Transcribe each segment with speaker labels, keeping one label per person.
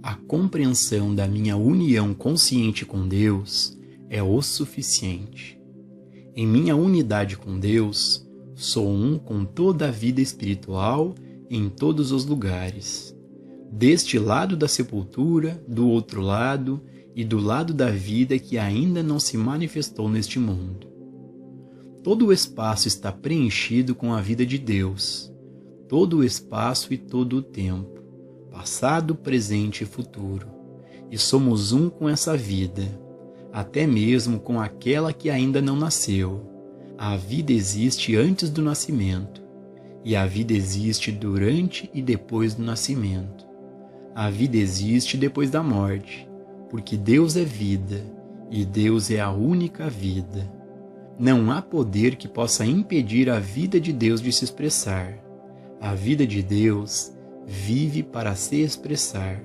Speaker 1: A compreensão da minha união consciente com Deus é o suficiente. Em minha unidade com Deus, sou um com toda a vida espiritual em todos os lugares. Deste lado da sepultura, do outro lado e do lado da vida que ainda não se manifestou neste mundo. Todo o espaço está preenchido com a vida de Deus. Todo o espaço e todo o tempo, passado, presente e futuro. E somos um com essa vida, até mesmo com aquela que ainda não nasceu. A vida existe antes do nascimento, e a vida existe durante e depois do nascimento. A vida existe depois da morte, porque Deus é vida, e Deus é a única vida. Não há poder que possa impedir a vida de Deus de se expressar. A vida de Deus vive para se expressar.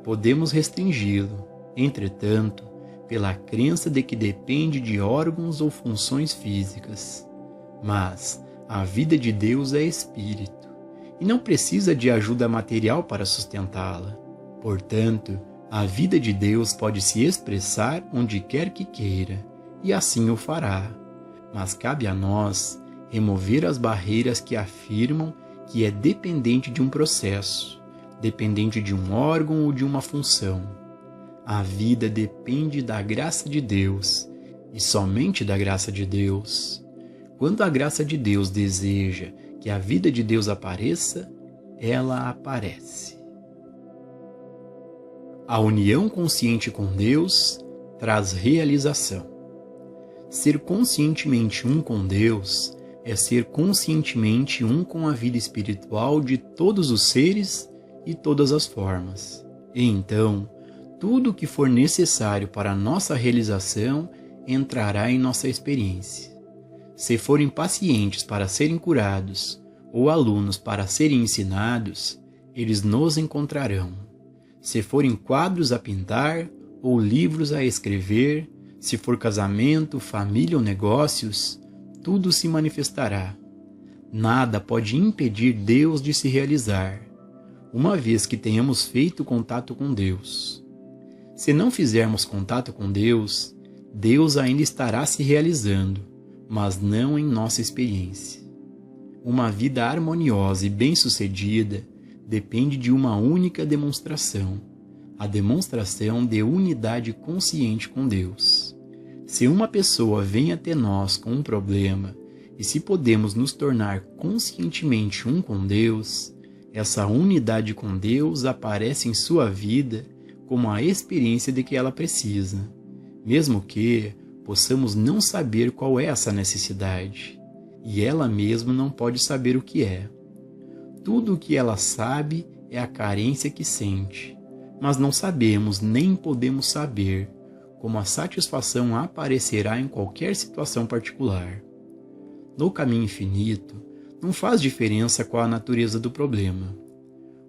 Speaker 1: Podemos restringi-lo, entretanto, pela crença de que depende de órgãos ou funções físicas. Mas a vida de Deus é espírito, e não precisa de ajuda material para sustentá-la. Portanto, a vida de Deus pode se expressar onde quer que queira, e assim o fará. Mas cabe a nós remover as barreiras que afirmam que é dependente de um processo, dependente de um órgão ou de uma função. A vida depende da graça de Deus, e somente da graça de Deus. Quando a graça de Deus deseja que a vida de Deus apareça, ela aparece. A união consciente com Deus traz realização. Ser conscientemente um com Deus é ser conscientemente um com a vida espiritual de todos os seres e todas as formas. E então, tudo o que for necessário para a nossa realização entrará em nossa experiência. Se forem pacientes para serem curados, ou alunos para serem ensinados, eles nos encontrarão. Se forem quadros a pintar, ou livros a escrever, se for casamento, família ou negócios, tudo se manifestará. Nada pode impedir Deus de se realizar, uma vez que tenhamos feito contato com Deus. Se não fizermos contato com Deus, Deus ainda estará se realizando, mas não em nossa experiência. Uma vida harmoniosa e bem-sucedida depende de uma única demonstração, a demonstração de unidade consciente com Deus. Se uma pessoa vem até nós com um problema, e se podemos nos tornar conscientemente um com Deus, essa unidade com Deus aparece em sua vida como a experiência de que ela precisa, mesmo que possamos não saber qual é essa necessidade, e ela mesma não pode saber o que é. Tudo o que ela sabe é a carência que sente, mas não sabemos nem podemos saber como a satisfação aparecerá em qualquer situação particular. No caminho infinito, não faz diferença qual a natureza do problema.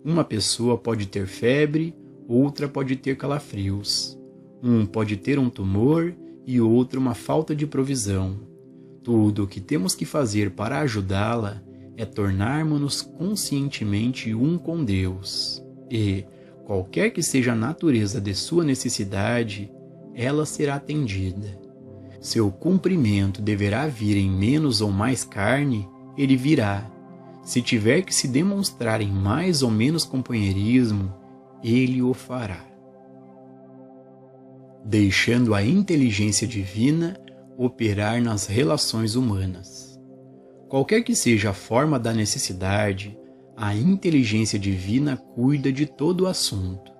Speaker 1: Uma pessoa pode ter febre, outra pode ter calafrios. Um pode ter um tumor e outro uma falta de provisão. Tudo o que temos que fazer para ajudá-la é tornarmos-nos conscientemente um com Deus. E, qualquer que seja a natureza de sua necessidade, ela será atendida. Seu cumprimento deverá vir em menos ou mais carne, ele virá. Se tiver que se demonstrar em mais ou menos companheirismo, ele o fará. Deixando a inteligência divina operar nas relações humanas. Qualquer que seja a forma da necessidade, a inteligência divina cuida de todo o assunto,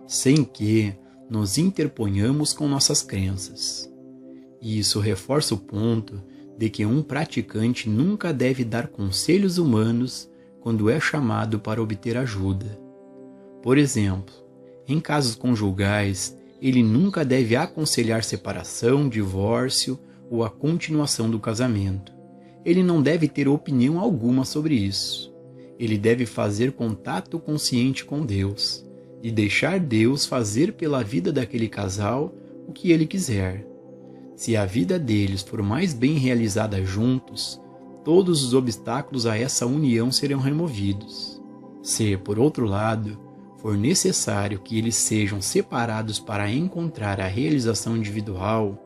Speaker 1: sem que nos interponhamos com nossas crenças. Isso reforça o ponto de que um praticante nunca deve dar conselhos humanos quando é chamado para obter ajuda. Por exemplo, em casos conjugais, ele nunca deve aconselhar separação, divórcio ou a continuação do casamento. Ele não deve ter opinião alguma sobre isso. Ele deve fazer contato consciente com Deus e deixar Deus fazer pela vida daquele casal o que ele quiser. Se a vida deles for mais bem realizada juntos, todos os obstáculos a essa união serão removidos. Se, por outro lado, for necessário que eles sejam separados para encontrar a realização individual,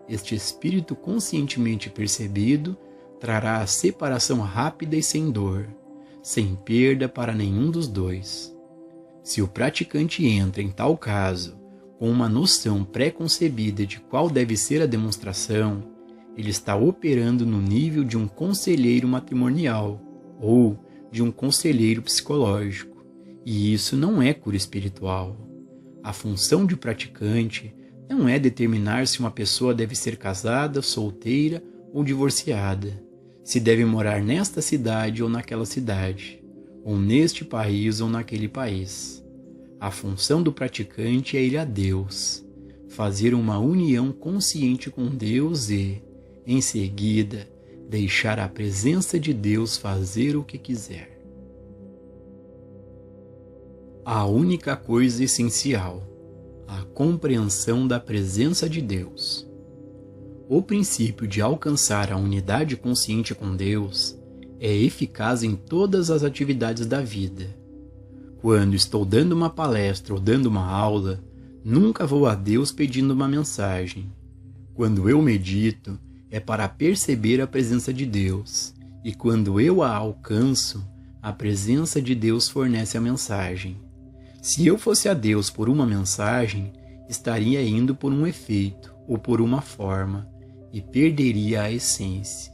Speaker 1: este espírito conscientemente percebido trará a separação rápida e sem dor, sem perda para nenhum dos dois. Se o praticante entra, em tal caso, com uma noção pré-concebida de qual deve ser a demonstração, ele está operando no nível de um conselheiro matrimonial ou de um conselheiro psicológico, e isso não é cura espiritual. A função de praticante não é determinar se uma pessoa deve ser casada, solteira ou divorciada, se deve morar nesta cidade ou naquela cidade, ou neste país ou naquele país. A função do praticante é ir a Deus, fazer uma união consciente com Deus e, em seguida, deixar a presença de Deus fazer o que quiser. A única coisa essencial: a compreensão da presença de Deus. O princípio de alcançar a unidade consciente com Deus é eficaz em todas as atividades da vida. Quando estou dando uma palestra ou dando uma aula, nunca vou a Deus pedindo uma mensagem. Quando eu medito, é para perceber a presença de Deus, e quando eu a alcanço, a presença de Deus fornece a mensagem. Se eu fosse a Deus por uma mensagem, estaria indo por um efeito ou por uma forma, e perderia a essência.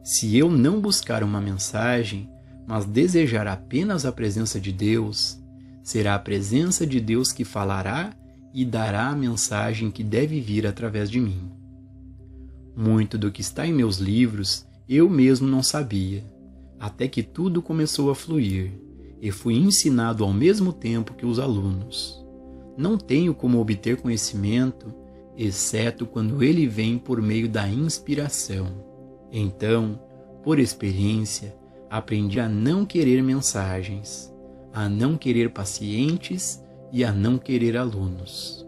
Speaker 1: Se eu não buscar uma mensagem, mas desejar apenas a presença de Deus, será a presença de Deus que falará e dará a mensagem que deve vir através de mim. Muito do que está em meus livros eu mesmo não sabia, até que tudo começou a fluir, e fui ensinado ao mesmo tempo que os alunos. Não tenho como obter conhecimento, exceto quando ele vem por meio da inspiração. Então, por experiência, aprendi a não querer mensagens, a não querer pacientes e a não querer alunos.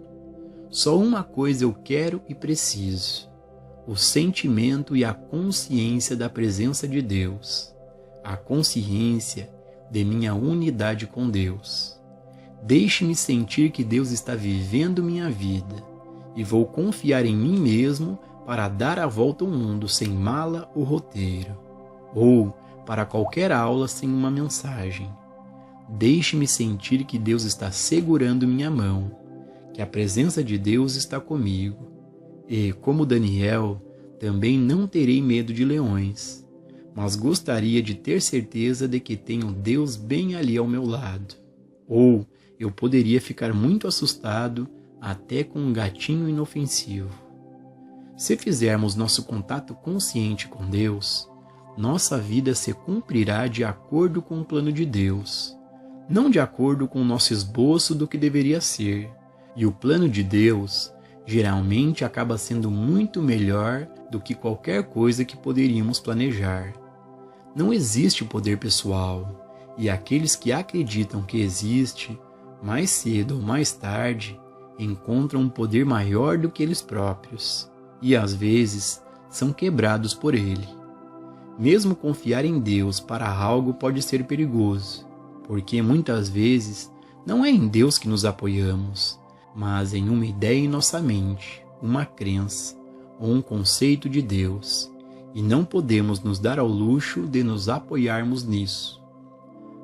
Speaker 1: Só uma coisa eu quero e preciso: o sentimento e a consciência da presença de Deus, a consciência de minha unidade com Deus. Deixe-me sentir que Deus está vivendo minha vida, e vou confiar em mim mesmo para dar a volta ao mundo sem mala ou roteiro, ou para qualquer aula sem uma mensagem. Deixe-me sentir que Deus está segurando minha mão, que a presença de Deus está comigo, e, como Daniel, também não terei medo de leões, mas gostaria de ter certeza de que tenho Deus bem ali ao meu lado. Ou eu poderia ficar muito assustado até com um gatinho inofensivo. Se fizermos nosso contato consciente com Deus, nossa vida se cumprirá de acordo com o plano de Deus, não de acordo com o nosso esboço do que deveria ser. E o plano de Deus geralmente acaba sendo muito melhor do que qualquer coisa que poderíamos planejar. Não existe poder pessoal, e aqueles que acreditam que existe, mais cedo ou mais tarde, encontram um poder maior do que eles próprios, e às vezes são quebrados por ele. Mesmo confiar em Deus para algo pode ser perigoso, porque muitas vezes não é em Deus que nos apoiamos, mas em uma ideia em nossa mente, uma crença ou um conceito de Deus, e não podemos nos dar ao luxo de nos apoiarmos nisso.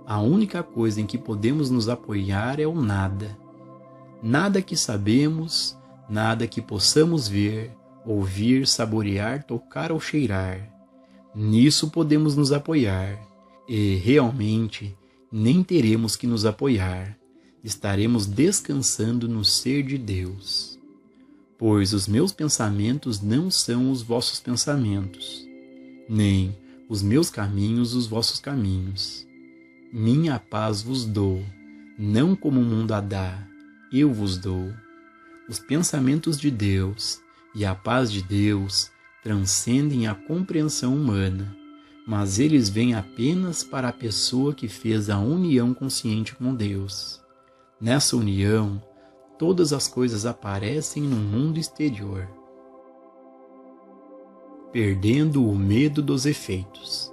Speaker 1: A única coisa em que podemos nos apoiar é o nada. Nada que sabemos, nada que possamos ver, ouvir, saborear, tocar ou cheirar. Nisso podemos nos apoiar, e realmente nem teremos que nos apoiar. Estaremos descansando no ser de Deus. Pois os meus pensamentos não são os vossos pensamentos, nem os meus caminhos os vossos caminhos. Minha paz vos dou, não como o mundo a dá, eu vos dou. Os pensamentos de Deus e a paz de Deus transcendem a compreensão humana, mas eles vêm apenas para a pessoa que fez a união consciente com Deus. Nessa união, todas as coisas aparecem no mundo exterior. Perdendo o medo dos efeitos.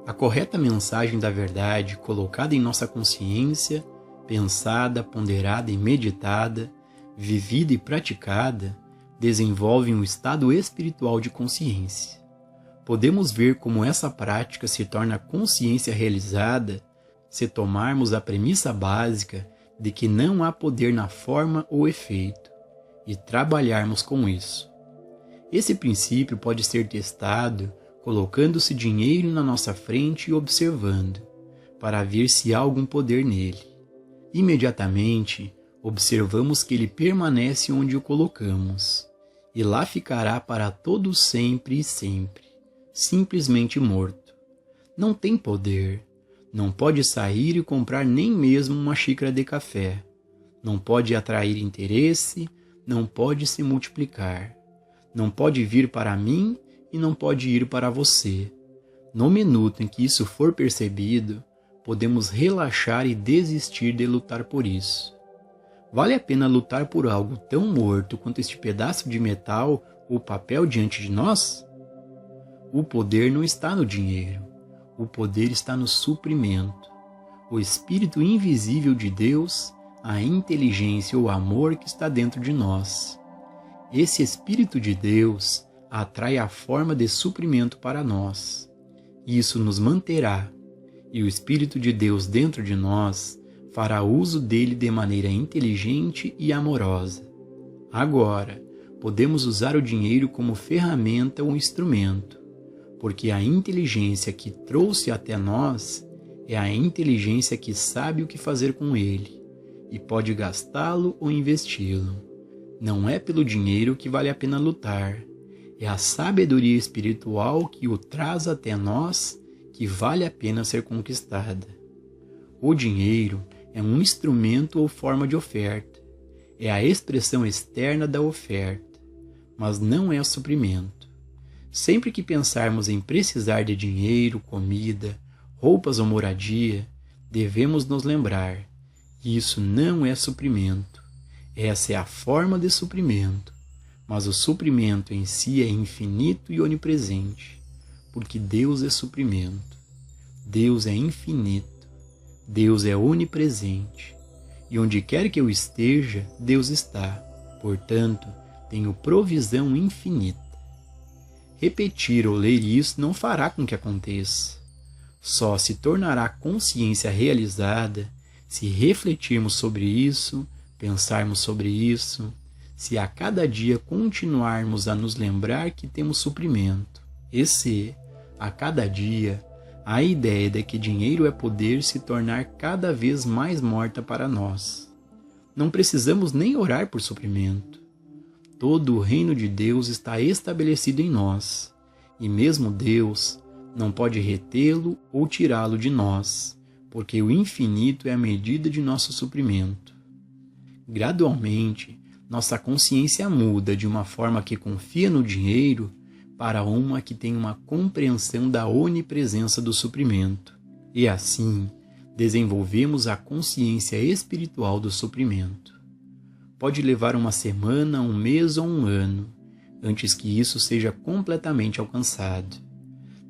Speaker 1: A correta mensagem da verdade colocada em nossa consciência pensada, ponderada e meditada, vivida e praticada, desenvolvem um estado espiritual de consciência. Podemos ver como essa prática se torna consciência realizada se tomarmos a premissa básica de que não há poder na forma ou efeito, e trabalharmos com isso. Esse princípio pode ser testado colocando-se dinheiro na nossa frente e observando, para ver se há algum poder nele. Imediatamente, observamos que ele permanece onde o colocamos, e lá ficará para todo sempre e sempre, simplesmente morto. Não tem poder, não pode sair e comprar nem mesmo uma xícara de café, não pode atrair interesse, não pode se multiplicar, não pode vir para mim e não pode ir para você. No minuto em que isso for percebido, podemos relaxar e desistir de lutar por isso. Vale a pena lutar por algo tão morto quanto este pedaço de metal ou papel diante de nós? O poder não está no dinheiro, o poder está no suprimento. O Espírito invisível de Deus, a inteligência ou amor que está dentro de nós. Esse Espírito de Deus atrai a forma de suprimento para nós. Isso nos manterá, e o Espírito de Deus dentro de nós fará uso dele de maneira inteligente e amorosa. Agora, podemos usar o dinheiro como ferramenta ou instrumento, porque a inteligência que trouxe até nós é a inteligência que sabe o que fazer com ele, e pode gastá-lo ou investi-lo. Não é pelo dinheiro que vale a pena lutar, é a sabedoria espiritual que o traz até nós que vale a pena ser conquistada. O dinheiro é um instrumento ou forma de oferta, é a expressão externa da oferta, mas não é o suprimento. Sempre que pensarmos em precisar de dinheiro, comida, roupas ou moradia, devemos nos lembrar que isso não é suprimento. Essa é a forma de suprimento, mas o suprimento em si é infinito e onipresente, porque Deus é suprimento. Deus é infinito, Deus é onipresente, e onde quer que eu esteja, Deus está. Portanto, tenho provisão infinita. Repetir ou ler isso não fará com que aconteça. Só se tornará consciência realizada se refletirmos sobre isso, pensarmos sobre isso, se a cada dia continuarmos a nos lembrar que temos suprimento, e se, a cada dia, a ideia de que dinheiro é poder se tornar cada vez mais morta para nós. Não precisamos nem orar por suprimento. Todo o reino de Deus está estabelecido em nós, e mesmo Deus não pode retê-lo ou tirá-lo de nós, porque o infinito é a medida de nosso suprimento. Gradualmente, nossa consciência muda de uma forma que confia no dinheiro para uma que tem uma compreensão da onipresença do suprimento, e assim desenvolvemos a consciência espiritual do suprimento. Pode levar uma semana, um mês ou um ano, antes que isso seja completamente alcançado.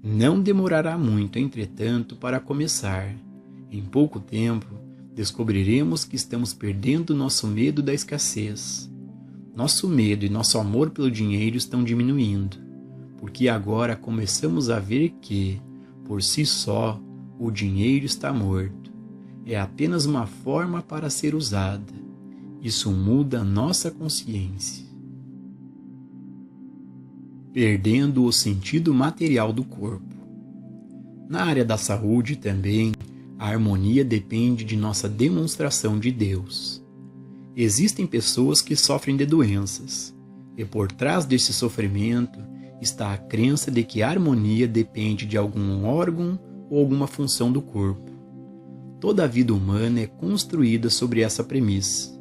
Speaker 1: Não demorará muito, entretanto, para começar. Em pouco tempo, descobriremos que estamos perdendo nosso medo da escassez. Nosso medo e nosso amor pelo dinheiro estão diminuindo, porque agora começamos a ver que, por si só, o dinheiro está morto. É apenas uma forma para ser usada. Isso muda a nossa consciência. Perdendo o sentido material do corpo. Na área da saúde também, a harmonia depende de nossa demonstração de Deus. Existem pessoas que sofrem de doenças, e por trás desse sofrimento está a crença de que a harmonia depende de algum órgão ou alguma função do corpo. Toda a vida humana é construída sobre essa premissa.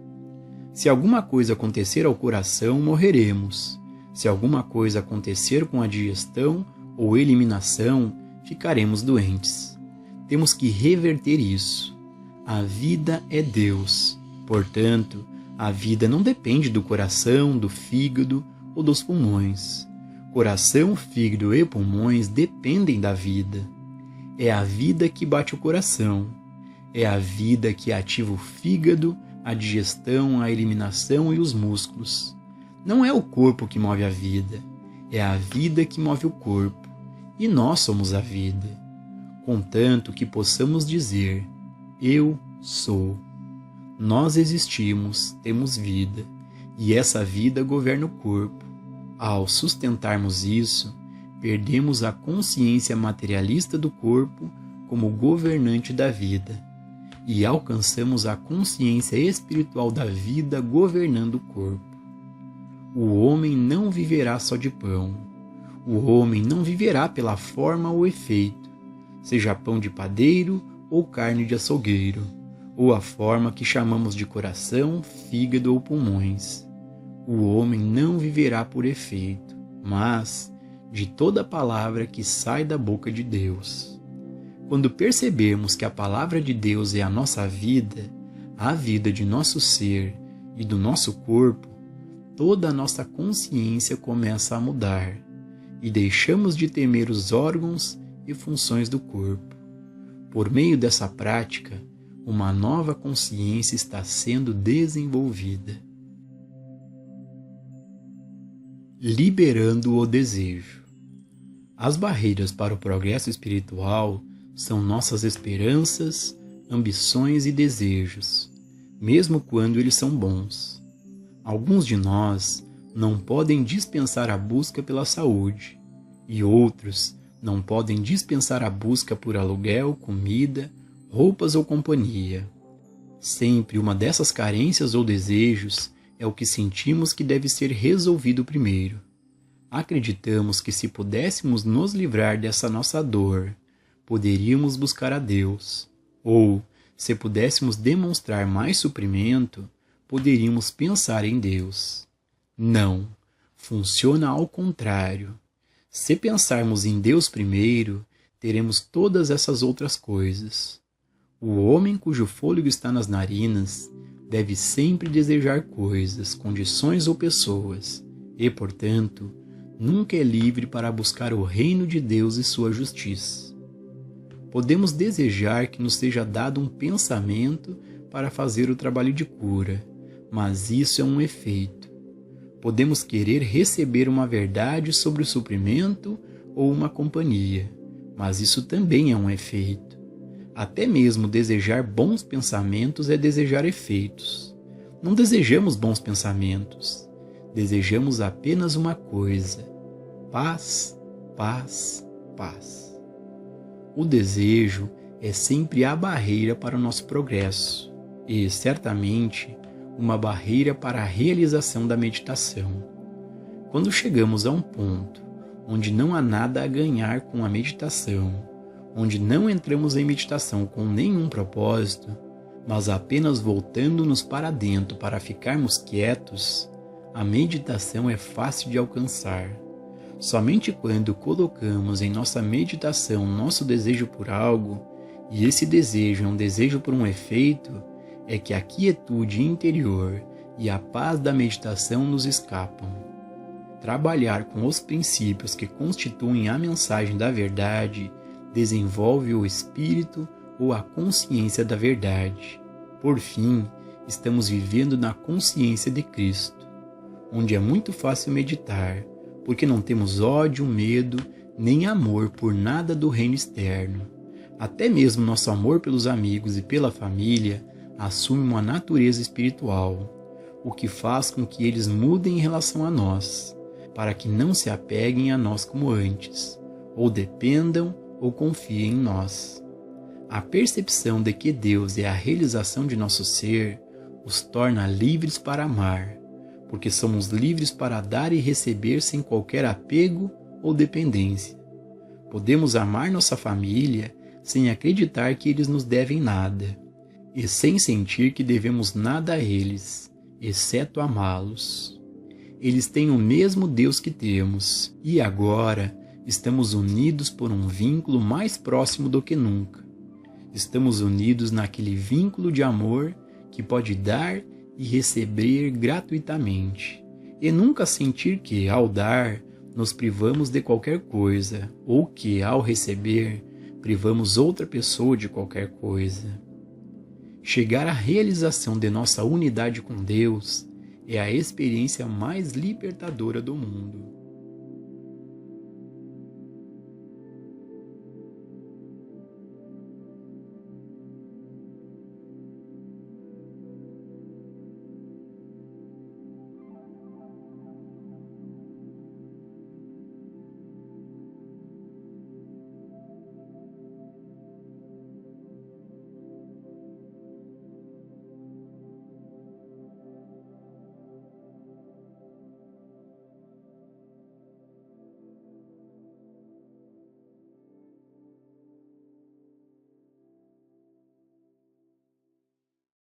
Speaker 1: Se alguma coisa acontecer ao coração, morreremos. Se alguma coisa acontecer com a digestão ou eliminação, ficaremos doentes. Temos que reverter isso. A vida é Deus. Portanto, a vida não depende do coração, do fígado ou dos pulmões. Coração, fígado e pulmões dependem da vida. É a vida que bate o coração. É a vida que ativa o fígado, a digestão, a eliminação e os músculos. Não é o corpo que move a vida, é a vida que move o corpo, e nós somos a vida. Contanto que possamos dizer, eu sou. Nós existimos, temos vida, e essa vida governa o corpo. Ao sustentarmos isso, perdemos a consciência materialista do corpo como governante da vida, e alcançamos a consciência espiritual da vida governando o corpo. O homem não viverá só de pão. O homem não viverá pela forma ou efeito, seja pão de padeiro ou carne de açougueiro, ou a forma que chamamos de coração, fígado ou pulmões. O homem não viverá por efeito, mas de toda palavra que sai da boca de Deus. Quando percebermos que a palavra de Deus é a nossa vida, a vida de nosso ser e do nosso corpo, toda a nossa consciência começa a mudar e deixamos de temer os órgãos e funções do corpo. Por meio dessa prática, uma nova consciência está sendo desenvolvida. Liberando o desejo. As barreiras para o progresso espiritual são nossas esperanças, ambições e desejos, mesmo quando eles são bons. Alguns de nós não podem dispensar a busca pela saúde, e outros não podem dispensar a busca por aluguel, comida, roupas ou companhia. Sempre uma dessas carências ou desejos é o que sentimos que deve ser resolvido primeiro. Acreditamos que se pudéssemos nos livrar dessa nossa dor, poderíamos buscar a Deus, ou, se pudéssemos demonstrar mais suprimento, poderíamos pensar em Deus. Não, funciona ao contrário. Se pensarmos em Deus primeiro, teremos todas essas outras coisas. O homem cujo fôlego está nas narinas deve sempre desejar coisas, condições ou pessoas, e, portanto, nunca é livre para buscar o reino de Deus e sua justiça. Podemos desejar que nos seja dado um pensamento para fazer o trabalho de cura, mas isso é um efeito. Podemos querer receber uma verdade sobre o suprimento ou uma companhia, mas isso também é um efeito. Até mesmo desejar bons pensamentos é desejar efeitos. Não desejamos bons pensamentos, desejamos apenas uma coisa: paz, paz, paz. O desejo é sempre a barreira para o nosso progresso e, certamente, uma barreira para a realização da meditação. Quando chegamos a um ponto onde não há nada a ganhar com a meditação, onde não entramos em meditação com nenhum propósito, mas apenas voltando-nos para dentro para ficarmos quietos, a meditação é fácil de alcançar. Somente quando colocamos em nossa meditação nosso desejo por algo, e esse desejo é um desejo por um efeito, é que a quietude interior e a paz da meditação nos escapam. Trabalhar com os princípios que constituem a mensagem da verdade desenvolve o espírito ou a consciência da verdade. Por fim, estamos vivendo na consciência de Cristo, onde é muito fácil meditar, porque não temos ódio, medo, nem amor por nada do reino externo. Até mesmo nosso amor pelos amigos e pela família assume uma natureza espiritual, o que faz com que eles mudem em relação a nós, para que não se apeguem a nós como antes, ou dependam ou confiem em nós. A percepção de que Deus é a realização de nosso ser os torna livres para amar, porque somos livres para dar e receber sem qualquer apego ou dependência. Podemos amar nossa família sem acreditar que eles nos devem nada, e sem sentir que devemos nada a eles, exceto amá-los. Eles têm o mesmo Deus que temos, e agora estamos unidos por um vínculo mais próximo do que nunca. Estamos unidos naquele vínculo de amor que pode dar e receber gratuitamente, e nunca sentir que, ao dar, nos privamos de qualquer coisa, ou que, ao receber, privamos outra pessoa de qualquer coisa. Chegar à realização de nossa unidade com Deus é a experiência mais libertadora do mundo.